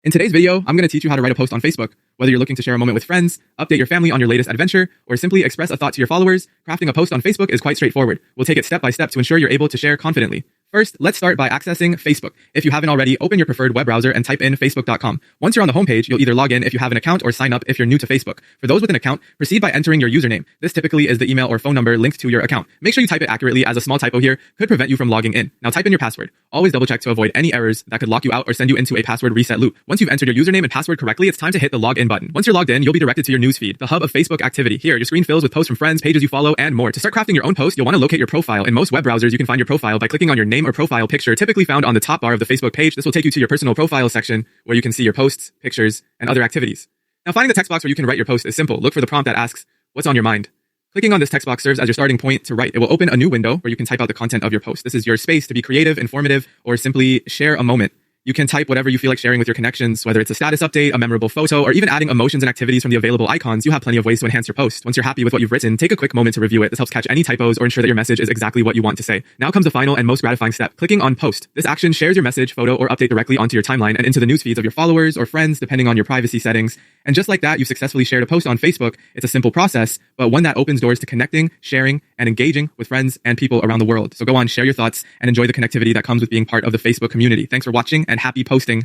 In today's video, I'm going to teach you how to write a post on Facebook. Whether you're looking to share a moment with friends, update your family on your latest adventure, or simply express a thought to your followers, crafting a post on Facebook is quite straightforward. We'll take it step by step to ensure you're able to share confidently. First, let's start by accessing Facebook. If you haven't already, open your preferred web browser and type in facebook.com. Once you're on the homepage, you'll either log in if you have an account or sign up if you're new to Facebook. For those with an account, proceed by entering your username. This typically is the email or phone number linked to your account. Make sure you type it accurately, as a small typo here could prevent you from logging in. Now type in your password. Always double check to avoid any errors that could lock you out or send you into a password reset loop. Once you've entered your username and password correctly, it's time to hit the login button. Once you're logged in, you'll be directed to your newsfeed, the hub of Facebook activity. Here, your screen fills with posts from friends, pages you follow, and more. To start crafting your own post, you'll want to locate your profile. In most web browsers, you can find your profile by clicking on your name or profile picture, typically found on the top bar of the Facebook page. This will take you to your personal profile section, where you can see your posts, pictures, and other activities. Now, finding the text box where you can write your post is simple. Look for the prompt that asks, "What's on your mind?" Clicking on this text box serves as your starting point to write. It will open a new window where you can type out the content of your post. This is your space to be creative, informative, or simply share a moment. You can type whatever you feel like sharing with your connections, whether it's a status update, a memorable photo, or even adding emotions and activities from the available icons. You have plenty of ways to enhance your post. Once you're happy with what you've written, take a quick moment to review it. This helps catch any typos or ensure that your message is exactly what you want to say. Now comes the final and most gratifying step, clicking on post. This action shares your message, photo, or update directly onto your timeline and into the news feeds of your followers or friends, depending on your privacy settings. And just like that, you've successfully shared a post on Facebook. It's a simple process, but one that opens doors to connecting, sharing, and engaging with friends and people around the world. So go on, share your thoughts, and enjoy the connectivity that comes with being part of the Facebook community. Thanks for watching, and happy posting.